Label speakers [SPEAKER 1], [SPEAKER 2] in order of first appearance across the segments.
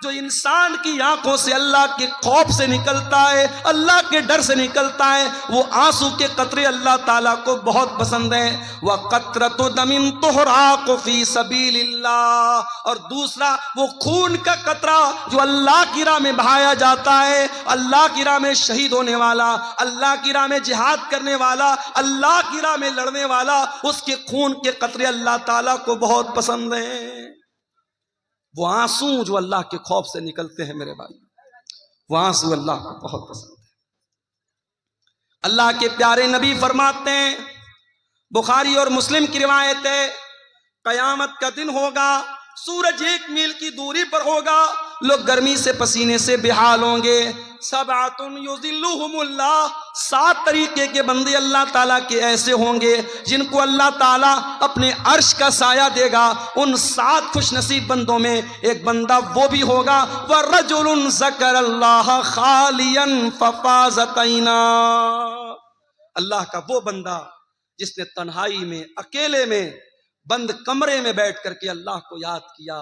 [SPEAKER 1] जो इंसान की आंखों से अल्लाह के खौफ से निकलता है, अल्लाह के डर से निकलता है, वो आंसू के कतरे अल्लाह ताला को बहुत पसंद है। वह कतरतु दमिन तुहराकु फी सबीलिल्लाह, और दूसरा वो खून का कतरा जो अल्लाह की राह में बहाया जाता है, अल्लाह की राह में शहीद होने वाला, अल्लाह की राह में जिहाद करने वाला, अल्लाह की राह में लड़ने वाला, उसके खून के कतरे अल्लाह ताला को बहुत पसंद है। वो आंसू जो अल्लाह के खौफ से निकलते हैं मेरे भाई, वो आंसू अल्लाह को बहुत पसंद है। अल्लाह के प्यारे नबी फरमाते हैं, बुखारी और मुस्लिम की रिवायत है, कयामत का दिन होगा, सूरज 1 मील की दूरी पर होगा, लोग गर्मी से पसीने से बेहाल होंगे। सबअतुन युज़िल्लुहुमुल्लाह, 7 तरीके के बंदे अल्लाह ताला के ऐसे होंगे जिनको अल्लाह ताला अपने अर्श का साया देगा। उन 7 खुशनसीब बंदों में एक बंदा वो भी होगा, व रजुलुन ज़करल्लाह खालियन फफ़ाज़त ऐना, अल्लाह का वो बंदा जिसने तन्हाई में, अकेले में, बंद कमरे में बैठ करके अल्लाह को याद किया,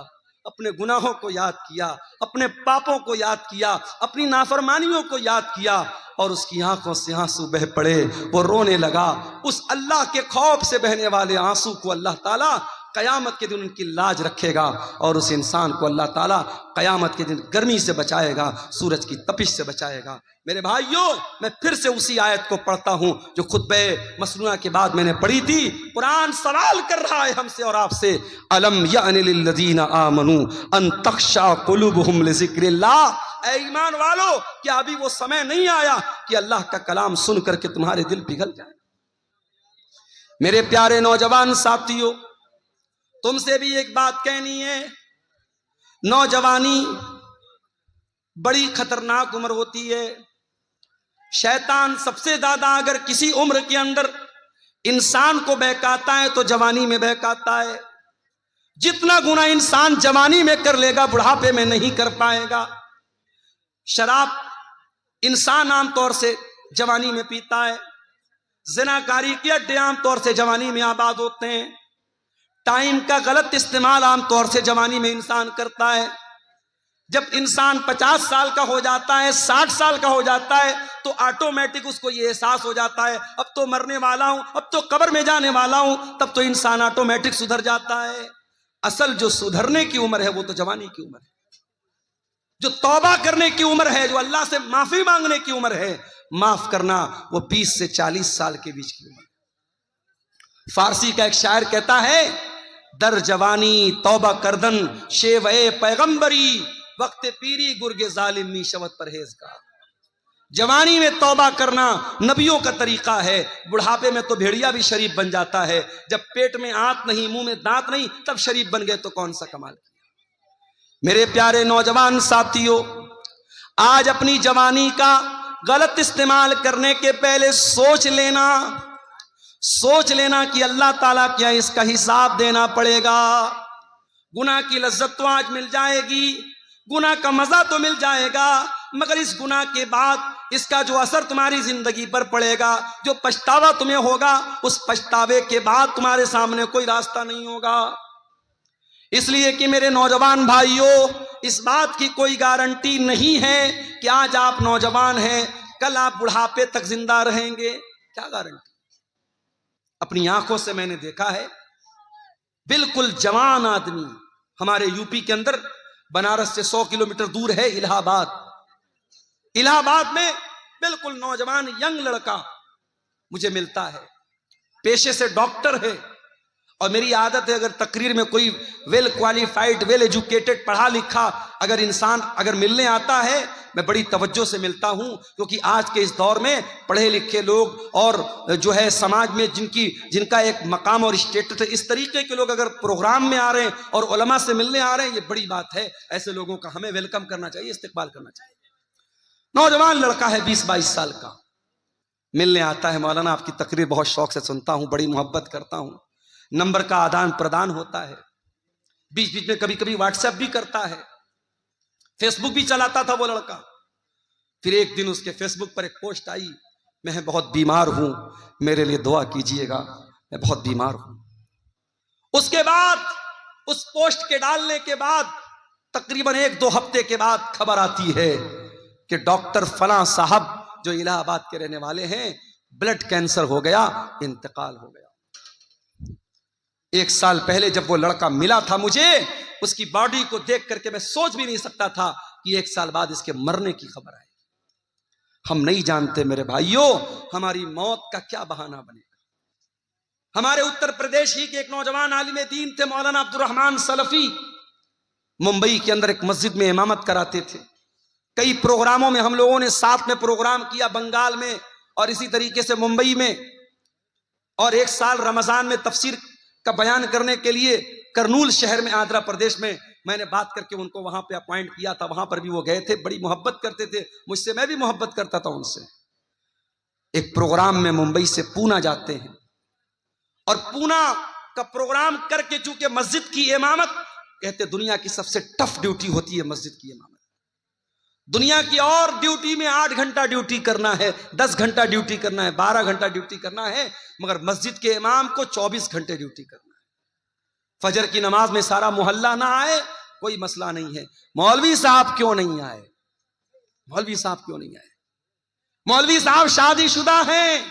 [SPEAKER 1] अपने गुनाहों को याद किया, अपने पापों को याद किया, अपनी नाफरमानियों को याद किया, और उसकी आंखों से आंसू बह पड़े, वो रोने लगा। उस अल्लाह के खौफ से बहने वाले आंसू को अल्लाह ताला कयामत के दिन उनकी लाज रखेगा, और उस इंसान को अल्लाह ताला कयामत के दिन गर्मी से बचाएगा, सूरज की तपिश से बचाएगा। मेरे भाइयों, मैं फिर से उसी आयत को पढ़ता हूं जो खुतबे मसनूआ के बाद मैंने पढ़ी थी। कुरान सवाल कर रहा है हमसे और आपसे, अलम यानि लिल्लज़ीना आमनू अन तख्शा कुलूबुहुम लिज़िक्रिल्लाह, ऐ ईमान वालो, क्या अभी वो समय नहीं आया कि अल्लाह का कलाम सुन करके तुम्हारे दिल पिघल जाए। मेरे प्यारे नौजवान साथियों, तुमसे भी एक बात कहनी है, नौजवानी बड़ी खतरनाक उम्र होती है। शैतान सबसे ज्यादा अगर किसी उम्र के अंदर इंसान को बहकाता है तो जवानी में बहकाता है। जितना गुना इंसान जवानी में कर लेगा बुढ़ापे में नहीं कर पाएगा। शराब इंसान आमतौर से जवानी में पीता है, ज़िनाकारी के अड्डे आमतौर से जवानी में आबाद होते हैं, टाइम का गलत इस्तेमाल आमतौर से जवानी में इंसान करता है। जब इंसान 50 साल का हो जाता है, 60 साल का हो जाता है, तो ऑटोमेटिक उसको ये एहसास हो जाता है अब तो मरने वाला हूं, अब तो कब्र में जाने वाला हूं, तब तो इंसान ऑटोमेटिक सुधर जाता है। असल जो सुधरने की उम्र है वो तो जवानी की उम्र है, जो तौबा करने की उम्र है, जो अल्लाह से माफी मांगने की उम्र है, माफ करना, वो 20 से 40 साल के बीच की उम्र। फारसी का एक शायर कहता है, दर जवानी तौबा करदन शेवे पैगंबरी, वक्त पीरी गुर्गे जालिम नी शवत परहेज का। जवानी में तौबा करना नबियों का तरीका है, बुढ़ापे में तो भेड़िया भी शरीफ बन जाता है। जब पेट में आंत नहीं, मुंह में दांत नहीं, तब शरीफ बन गए तो कौन सा कमाल किया। मेरे प्यारे नौजवान साथियों, आज अपनी जवानी का गलत इस्तेमाल करने के पहले सोच लेना कि अल्लाह ताला क्या इसका हिसाब देना पड़ेगा। गुनाह की लज्जत तो आज मिल जाएगी, गुनाह का मजा तो मिल जाएगा, मगर इस गुनाह के बाद इसका जो असर तुम्हारी जिंदगी पर पड़ेगा, जो पछतावा तुम्हें होगा, उस पछतावे के बाद तुम्हारे सामने कोई रास्ता नहीं होगा। इसलिए कि मेरे नौजवान भाइयों, इस बात की कोई गारंटी नहीं है कि आज आप नौजवान हैं कल आप बुढ़ापे तक जिंदा रहेंगे। क्या गारंटी? अपनी आंखों से मैंने देखा है, बिल्कुल जवान आदमी, हमारे यूपी के अंदर बनारस से 100 किलोमीटर दूर है इलाहाबाद। इलाहाबाद में बिल्कुल नौजवान यंग लड़का मुझे मिलता है, पेशे से डॉक्टर है, और मेरी आदत है अगर तकरीर में कोई वेल क्वालिफाइड, वेल एजुकेटेड, पढ़ा लिखा अगर इंसान अगर मिलने आता है, मैं बड़ी तवज्जो से मिलता हूं, क्योंकि आज के इस दौर में पढ़े लिखे लोग और जो है समाज में जिनका एक मकाम और स्टेटस है, इस तरीके के लोग अगर प्रोग्राम में आ रहे हैं और उलमा से मिलने आ रहे हैं, ये बड़ी बात है। ऐसे लोगों का हमें वेलकम करना चाहिए, इस्तेकबाल करना चाहिए। नौजवान लड़का है 20-22 साल का, मिलने आता है, मौलाना आपकी तकरीर बहुत शौक से सुनता हूं, बड़ी मोहब्बत करता हूं। नंबर का आदान प्रदान होता है, बीच बीच में कभी कभी व्हाट्सएप भी करता है, फेसबुक भी चलाता था वो लड़का। फिर एक दिन उसके फेसबुक पर एक पोस्ट आई, मैं बहुत बीमार हूं, मेरे लिए दुआ कीजिएगा, मैं बहुत बीमार हूं। उसके बाद उस पोस्ट के डालने के बाद तकरीबन 1-2 हफ्ते के बाद खबर आती है कि डॉक्टर फला साहब जो इलाहाबाद के रहने वाले हैं, ब्लड कैंसर हो गया, इंतकाल हो गया। 1 साल पहले जब वो लड़का मिला था मुझे, उसकी बॉडी को देख करके मैं सोच भी नहीं सकता था कि 1 साल बाद इसके मरने की खबर आए। हम नहीं जानते मेरे भाइयों हमारी मौत का क्या बहाना बनेगा। हमारे उत्तर प्रदेश ही के एक नौजवान आलिम दीन थे, मौलाना अब्दुल रहमान सलफी, मुंबई के अंदर एक मस्जिद में इमामत कराते थे। कई प्रोग्रामों में हम लोगों ने साथ में प्रोग्राम किया, बंगाल में और इसी तरीके से मुंबई में। और 1 साल रमजान में तफसीर का बयान करने के लिए करनूल शहर में, आंध्र प्रदेश में, मैंने बात करके उनको वहां पे अपॉइंट किया था। वहां पर भी वो गए थे, बड़ी मोहब्बत करते थे मुझसे, मैं भी मोहब्बत करता था उनसे। एक प्रोग्राम में मुंबई से पूना जाते हैं और पूना का प्रोग्राम करके चूंकि मस्जिद की इमामत, कहते दुनिया की सबसे टफ ड्यूटी होती है मस्जिद की इमामत। दुनिया की और ड्यूटी में 8 घंटा ड्यूटी करना है, 10 घंटा ड्यूटी करना है, 12 घंटा ड्यूटी करना है, मगर मस्जिद के इमाम को 24 घंटे ड्यूटी करना है। फजर की नमाज में सारा मोहल्ला ना आए कोई मसला नहीं है, मौलवी साहब क्यों नहीं आए, मौलवी साहब क्यों नहीं आए। मौलवी साहब शादीशुदा हैं,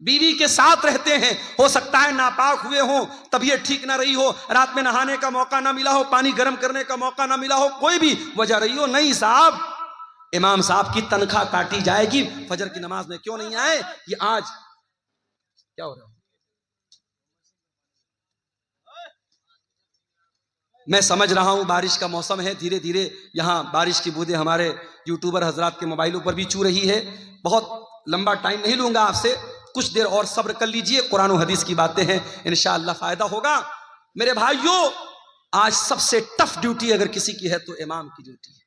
[SPEAKER 1] बीवी के साथ रहते हैं, हो सकता है नापाक हुए हो, तबीयत ठीक ना रही हो, रात में नहाने का मौका ना मिला हो, पानी गर्म करने का मौका ना मिला हो, कोई भी वजह रही हो, नहीं साहब इमाम साहब की तनख्वाह काटी जाएगी, फजर की नमाज में क्यों नहीं आए। ये आज क्या हो रहा है, मैं समझ रहा हूं बारिश का मौसम है, धीरे धीरे यहां बारिश की बूंदें हमारे यूट्यूबर हजरात के मोबाइलों पर भी छू रही है। बहुत लंबा टाइम नहीं लूंगा आपसे, कुछ देर और सब्र कर लीजिए, कुरान और हदीस की बातें हैं, इंशाअल्लाह फायदा होगा। मेरे भाइयों आज सबसे टफ ड्यूटी अगर किसी की है तो इमाम की ड्यूटी है।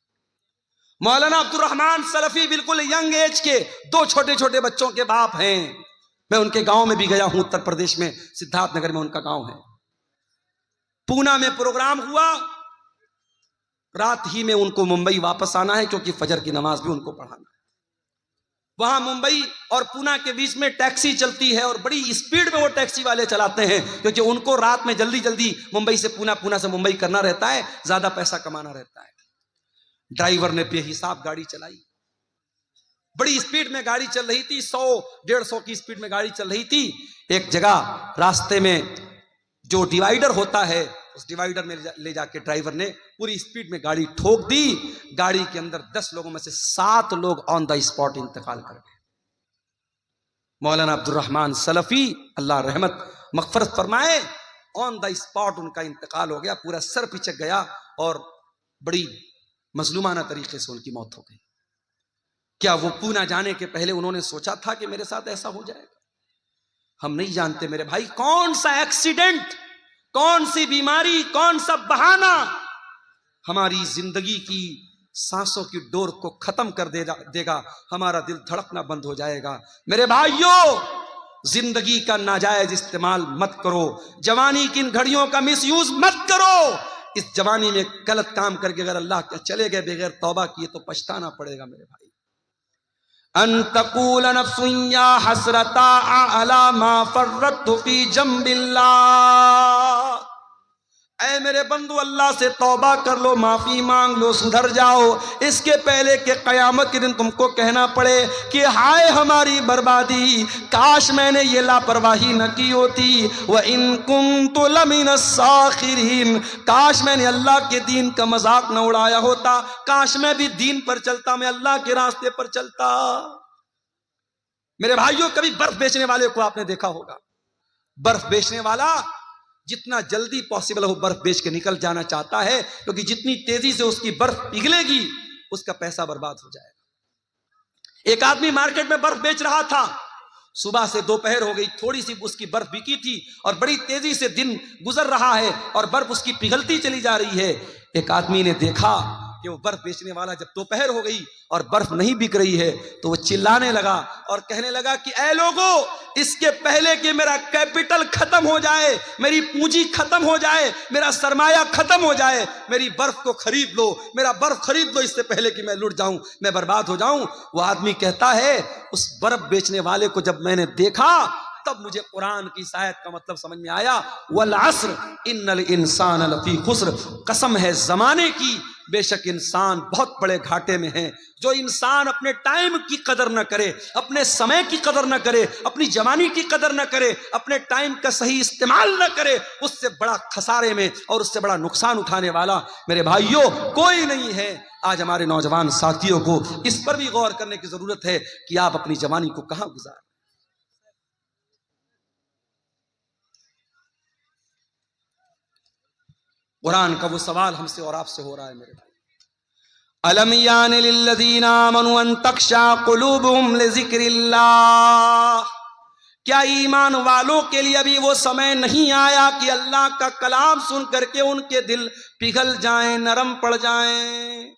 [SPEAKER 1] मौलाना अब्दुल रहमान सलफी बिल्कुल यंग एज के 2 छोटे छोटे बच्चों के बाप हैं। मैं उनके गांव में भी गया हूं, उत्तर प्रदेश में सिद्धार्थनगर में उनका गांव है। पूना में प्रोग्राम हुआ, रात ही में उनको मुंबई वापस आना है क्योंकि फजर की नमाज भी उनको पढ़ाना है। वहां मुंबई और पूना के बीच में टैक्सी चलती है और बड़ी स्पीड में वो टैक्सी वाले चलाते हैं क्योंकि उनको रात में जल्दी जल्दी मुंबई से पूना, पूना से मुंबई करना रहता है, ज्यादा पैसा कमाना रहता है। ड्राइवर ने बेहिसाब गाड़ी चलाई, बड़ी स्पीड में गाड़ी चल रही थी, 100-150 की स्पीड में गाड़ी चल रही थी। एक जगह रास्ते में जो डिवाइडर होता है, उस डिवाइडर में ले जाके ड्राइवर ने पूरी स्पीड में गाड़ी ठोक दी। गाड़ी के अंदर 10 लोगों में से 7 लोग ऑन द स्पॉट इंतकाल कर गए। मौलाना अब्दुल रहमान सलफी अल्लाह रहमत मगफरत फरमाए, ऑन द स्पॉट उनका इंतकाल हो गया, पूरा सर पिचक गया और बड़ी मजलूमाना तरीके से उनकी मौत हो गई। क्या वो पूना जाने के पहले उन्होंने सोचा था कि मेरे साथ ऐसा हो जाएगा? हम नहीं जानते मेरे भाई, कौन सा एक्सीडेंट, कौन सी बीमारी, कौन सा बहाना हमारी जिंदगी की सांसों की डोर को खत्म कर देगा, हमारा दिल धड़कना बंद हो जाएगा। मेरे भाइयों जिंदगी का नाजायज इस्तेमाल मत करो, जवानी की इन घड़ियों का मिसयूज मत करो। इस जवानी में गलत काम करके अगर अल्लाह के चले गए बगैर तौबा किए तो पछताना पड़ेगा मेरे भाई। अनतकूल नफ्सुन या हसरता अला मा फर्रतु फी जंबिल्लाह। ऐ मेरे बंधु अल्लाह से तौबा कर लो, माफी मांग लो, सुधर जाओ, इसके पहले कि कयामत के दिन तुमको कहना पड़े कि हाय हमारी बर्बादी, काश मैंने ये लापरवाही न की होती। व इन कुन्तु लमिन साखिरीन, काश मैंने अल्लाह के दीन का मजाक न उड़ाया होता, काश मैं भी दीन पर चलता, मैं अल्लाह के रास्ते पर चलता। मेरे भाइयों कभी बर्फ बेचने वाले को आपने देखा होगा, बर्फ बेचने वाला जितना जल्दी पॉसिबल हो बर्फ बेच के निकल जाना चाहता है क्योंकि जितनी तेजी से उसकी बर्फ पिघलेगी उसका पैसा बर्बाद हो जाएगा। एक आदमी मार्केट में बर्फ बेच रहा था, सुबह से दोपहर हो गई, थोड़ी सी उसकी बर्फ बिकी थी और बड़ी तेजी से दिन गुजर रहा है और बर्फ उसकी पिघलती चली जा रही है। एक आदमी ने देखा कि वो बर्फ बेचने वाला जब दोपहर हो गई और बर्फ नहीं बिक रही है तो वो चिल्लाने लगा और कहने लगा कि ऐ लोगों, इसके पहले कि मेरा कैपिटल खत्म हो जाए, मेरी पूंजी खत्म हो जाए, मेरा सरमाया खत्म हो जाए, मेरी बर्फ को खरीद लो, मेरा बर्फ खरीद लो, इससे पहले कि मैं लुट जाऊं, मैं बर्बाद हो जाऊं। वो आदमी कहता है उस बर्फ बेचने वाले को जब मैंने देखा तब मुझे कुरान की इस आयत का मतलब समझ में आया, वल अस्र इन्नल इंसान लफी खुस्र, कसम है जमाने की, बेशक इंसान बहुत बड़े घाटे में है। जो इंसान अपने टाइम की कदर न करे, अपने समय की कदर न करे, अपनी जवानी की कदर न करे, अपने टाइम का सही इस्तेमाल न करे, उससे बड़ा खसारे में और उससे बड़ा नुकसान उठाने वाला मेरे भाइयों कोई नहीं है। आज हमारे नौजवान साथियों को इस पर भी गौर करने की जरूरत है कि आप अपनी जवानी को कहां गुजार। कुरान का वो सवाल हमसे और आपसे हो रहा है मेरे भाई, अलम यान लिल्लज़ीना आमनू अन तख्शा कुलूबुहुम लिज़िक्रिल्लाह, क्या ईमान वालों के लिए अभी वो समय नहीं आया कि अल्लाह का कलाम सुन करके उनके दिल पिघल जाएं, नरम पड़ जाएं।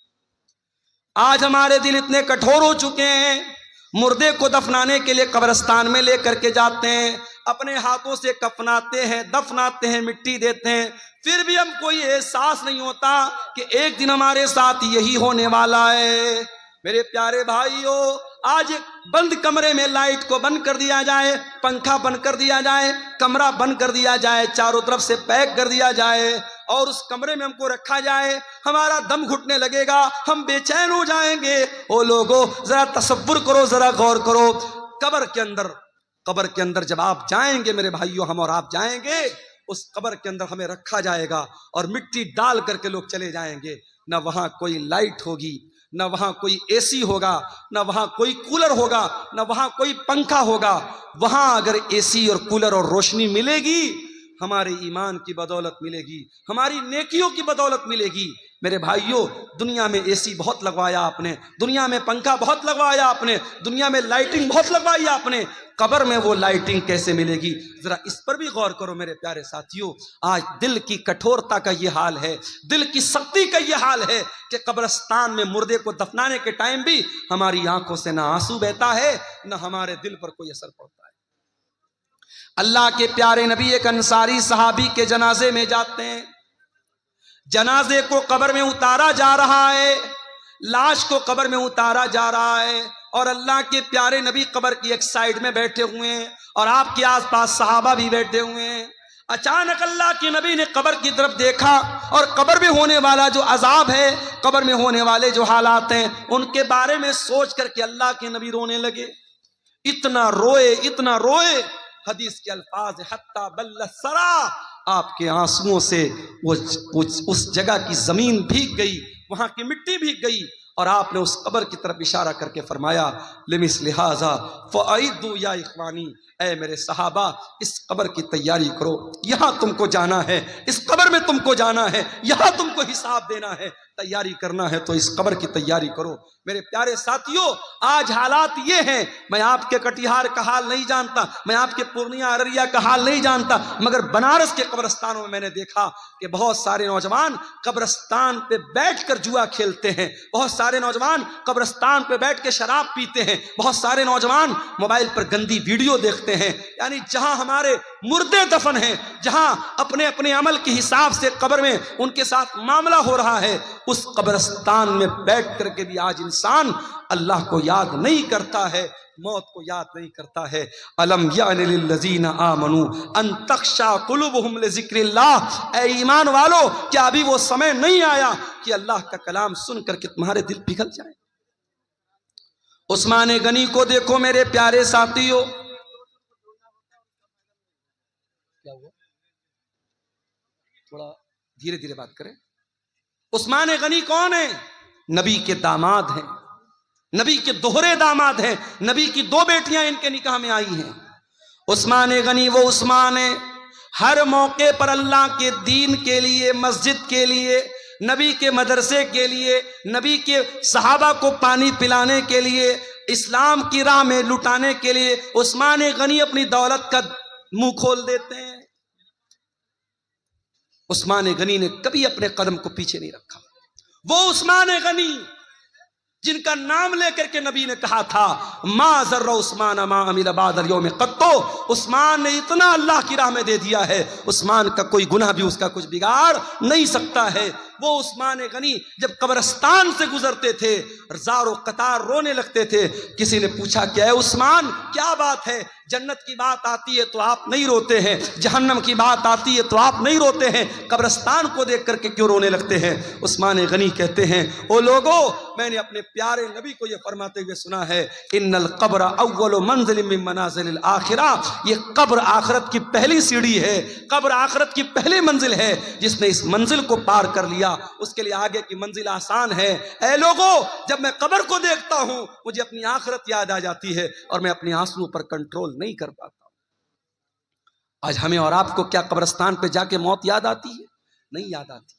[SPEAKER 1] आज हमारे दिल इतने कठोर हो चुके हैं, मुर्दे को दफनाने के लिए कब्रिस्तान में लेकर के जाते हैं, अपने हाथों से कफनाते हैं, दफनाते हैं, मिट्टी देते हैं, फिर भी हम कोई एहसास नहीं होता कि एक दिन हमारे साथ यही होने वाला है। मेरे प्यारे भाइयों, आज बंद कमरे में लाइट को बंद कर दिया जाए, पंखा बंद कर दिया जाए, कमरा बंद कर दिया जाए, चारों तरफ से पैक कर दिया जाए और उस कमरे में हमको रखा जाए, हमारा दम घुटने लगेगा, हम बेचैन हो जाएंगे। ओ लोगों, जरा तसव्वुर करो, जरा गौर करो, कब्र के अंदर जब आप जाएंगे मेरे भाइयों, हम और आप जाएंगे, उस कब्र के अंदर हमें रखा जाएगा और मिट्टी डाल करके लोग चले जाएंगे। न वहां कोई लाइट होगी, न वहां कोई एसी होगा, न वहां कोई कूलर होगा, न वहां कोई पंखा होगा। वहां अगर एसी और कूलर और रोशनी मिलेगी, हमारे ईमान की बदौलत मिलेगी, हमारी नेकियों की बदौलत मिलेगी। मेरे भाइयों, दुनिया में एसी बहुत लगवाया आपने, दुनिया में पंखा बहुत लगवाया आपने, दुनिया में लाइटिंग बहुत लगवाई आपने, कब्र में वो लाइटिंग कैसे मिलेगी? जरा इस पर भी गौर करो मेरे प्यारे साथियों। आज दिल की कठोरता का ये हाल है, दिल की सख्ती का ये हाल है कि कब्रिस्तान में मुर्दे को दफनाने के टाइम भी हमारी आंखों से ना आंसू बहता है, ना हमारे दिल पर कोई असर पड़ता है। अल्लाह के प्यारे नबी एक अंसारी सहाबी के जनाजे में जाते हैं, जनाजे को कब्र में उतारा जा रहा है, लाश को कब्र में उतारा जा रहा है और अल्लाह के प्यारे नबी कब्र की एक साइड में बैठे हुए हैं और आपके आसपास सहाबा भी बैठे हुए हैं। अचानक अल्लाह के नबी ने कब्र की तरफ देखा और कब्र में होने वाला जो अजाब है, कब्र में होने वाले जो हालात हैं, उनके बारे में सोच करके अल्लाह के नबी रोने लगे। इतना रोए, इतना रोए, हदीस के अल्फाज हत्ता बल्ल सरा, आपके आंसुओं से उस जगह की जमीन भीग गई, वहां की मिट्टी भीग गई और आपने उस कब्र की तरफ इशारा करके फरमाया, लिमिस लिहाजा फ़अइदू या इख्वानी, ऐ मेरे सहाबा, इस कब्र की तैयारी करो, यहां तुमको जाना है, इस कब्र में तुमको जाना है, यहां तुमको हिसाब देना है, तैयारी करना है तो इस कब्र की तैयारी करो। मेरे प्यारे साथियों, आज हालात ये हैं, मैं आपके कटिहार का हाल नहीं जानता, मैं आपके पूर्णिया अररिया का हाल नहीं जानता, मगर बनारस के कब्रिस्तानों में मैंने देखा कि बहुत सारे नौजवान कब्रिस्तान पे बैठकर जुआ खेलते हैं, बहुत सारे नौजवान कब्रिस्तान पे बैठ के शराब पीते हैं, बहुत सारे नौजवान मोबाइल पर गंदी वीडियो देखते हैं। यानी जहां हमारे मुर्दे दफन हैं, जहां अपने अपने अमल के हिसाब से कब्र में उनके साथ मामला हो रहा है, उस कब्रिस्तान में बैठ करके भी आज इंसान अल्लाह को याद नहीं करता है, मौत को याद नहीं करता है। अलम यानि लिल्लज़ीना आमनू अन तख्शा कुलूबुहुम लिज़िक्रिल्लाह, ऐ ईमान वालों, क्या अभी वो समय नहीं आया कि अल्लाह का कलाम सुन करके तुम्हारे दिल पिघल जाए? उस्मान गनी को देखो मेरे प्यारे साथियों, क्या हुआ? थोड़ा धीरे धीरे बात करें। उस्मान गनी कौन है? नबी के दामाद हैं, नबी के दोहरे दामाद हैं, नबी की दो बेटियां इनके निकाह में आई हैं। उस्मान गनी वो उस्मान है, हर मौके पर अल्लाह के दीन के लिए, मस्जिद के लिए, नबी के मदरसे के लिए, नबी के सहाबा को पानी पिलाने के लिए, इस्लाम की राह में लुटाने के लिए उस्मान गनी अपनी दौलत का मुंह खोल देते हैं। उस्मान गनी ने कभी अपने कदम को पीछे नहीं रखा। वो उस्मान गनी जिनका नाम लेकर के नबी ने कहा था, मा ज़र्रा उस्मान मा अमिल बादल यौम क़त्तो, उस्मान ने इतना अल्लाह की राह में दे दिया है, उस्मान का कोई गुनाह भी उसका कुछ बिगाड़ नहीं सकता है। वो उस्मान गनी जब कब्रिस्तान से गुजरते थे ज़ारो कतार रोने लगते थे। किसी ने पूछा क्या है उस्मान, क्या बात है? जन्नत की बात आती है तो आप नहीं रोते हैं, जहन्नम की बात आती है तो आप नहीं रोते हैं, कब्रिस्तान को देख करके क्यों रोने लगते हैं? उस्मान गनी कहते हैं, ओ लोगो, मैंने अपने प्यारे नबी को यह फरमाते हुए सुना है, इन्नल कब्र अव्वलु मंजिल मिन मनाजिलिल आखिरा, ये कब्र आखिरत की पहली सीढ़ी है, कब्र आखिरत की पहली मंजिल है। जिसने इस मंजिल को पार कर लिया उसके लिए आगे की मंजिल आसान है। ऐ लोगो, जब मैं कब्र को देखता हूं मुझे अपनी आखिरत याद आ जाती है और मैं अपने आंसुओं पर कंट्रोल नहीं कर पाता। आज हमें और आपको क्या कब्रिस्तान पे जाके मौत याद आती है? नहीं याद आती।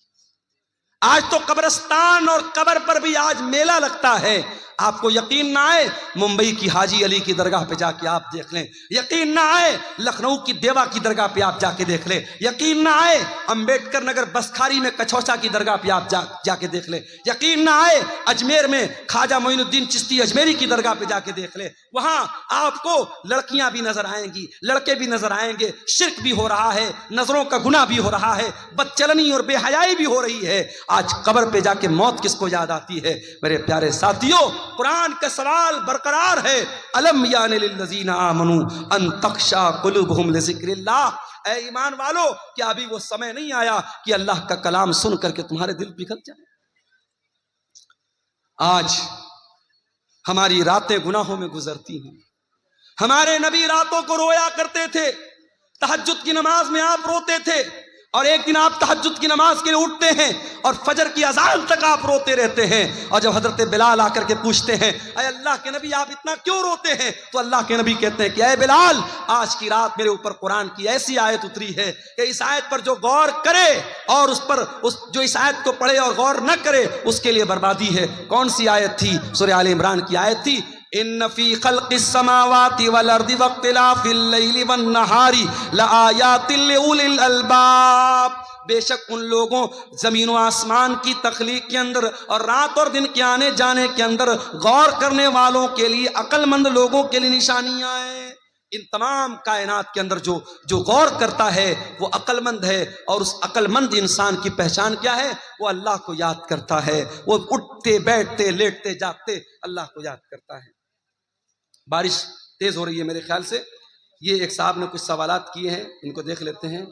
[SPEAKER 1] आज तो कब्रिस्तान और कब्र पर भी आज मेला लगता है। आपको यकीन ना आए, मुंबई की हाजी अली की दरगाह पे जाके आप देख लें, यकीन ना आए लखनऊ की देवा की दरगाह पे आप जाके देख लें, यकीन ना आए अंबेडकर नगर बसखारी में कछौसा की दरगाह पे आप जाके देख लें, यकीन ना आए अजमेर में ख्वाजा मोइनुद्दीन चिश्ती अजमेरी की दरगाह पे जाके देख लें। वहां आपको लड़कियां भी नजर आएंगी, लड़के भी नजर आएंगे, शिर्क भी हो रहा है, नजरों का गुनाह भी हो रहा है, बदचलनी और बेहयाई भी हो रही है। आज कब्र पे जाके मौत किसको याद आती है? मेरे प्यारे साथियों, कुरान का सवाल बरकरार है, अलम यानि लिल्लज़ीना आमनू अन तख्शा कुलूबुहुम लिज़िक्रिल्लाह। ऐ ईमान वालो, क्या अभी वो समय नहीं आया कि अल्लाह का कलाम सुन करके तुम्हारे दिल पिघल जाए? आज हमारी रातें गुनाहों में गुजरती हैं। हमारे नबी रातों को रोया करते थे, तहज्जुद की नमाज में आप रोते थे, और एक दिन आप तहज्जुद की नमाज के लिए उठते हैं और फजर की अजान तक आप रोते रहते हैं। और जब हजरत बिलाल आकर के पूछते हैं, अरे अल्लाह के नबी आप इतना क्यों रोते हैं? तो अल्लाह के नबी कहते हैं कि अरे बिलाल, आज की रात मेरे ऊपर कुरान की ऐसी आयत उतरी है कि इस आयत पर जो गौर करे और जो इस आयत को पढ़े और गौर न करे उसके लिए बर्बादी है। कौन सी आयत थी? सूरह आले इमरान की आयत थी, इन्न फी खल्क़िस समावाति वल अर्दि वख्तिलाफिल लैलि वन नहारी लआयातिल लिउलिल अलबाब। बेशक उन लोगों, जमीन व आसमान की तख्लीक के अंदर और रात और दिन के आने जाने के अंदर गौर करने वालों के लिए, अक्लमंद लोगों के लिए निशानियां हैं। इन तमाम कायनात के अंदर जो गौर करता है वो अक्लमंद है, और उस अक्लमंद इंसान की पहचान क्या है? वो अल्लाह को याद करता है, वो उठते बैठते लेटते जागते अल्लाह को याद करता है। बारिश तेज हो रही है मेरे ख्याल से। ये एक साहब ने कुछ सवालात किए हैं, इनको देख लेते हैं।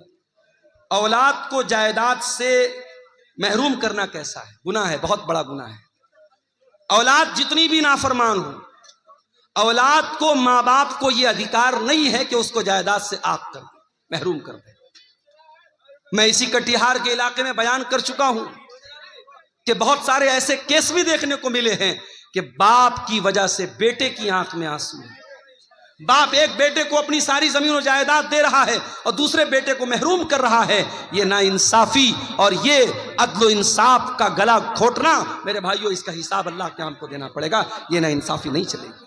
[SPEAKER 1] औलाद को जायदाद से महरूम करना कैसा है? गुनाह है, बहुत बड़ा गुनाह है। औलाद जितनी भी नाफरमान हो, औलाद को, माँ बाप को यह अधिकार नहीं है कि उसको जायदाद से आग कर दे, महरूम कर दे। मैं इसी कटिहार के इलाके में बयान कर चुका हूं कि बहुत सारे ऐसे केस भी देखने को मिले हैं कि बाप की वजह से बेटे की आंख में आंसू है। बाप एक बेटे को अपनी सारी जमीन और जायदाद दे रहा है और दूसरे बेटे को महरूम कर रहा है। ये नाइंसाफी और ये अदल इंसाफ का गला घोटना, मेरे भाइयों, इसका हिसाब अल्लाह के हमको देना पड़ेगा। ये नाइंसाफी नहीं चलेगी।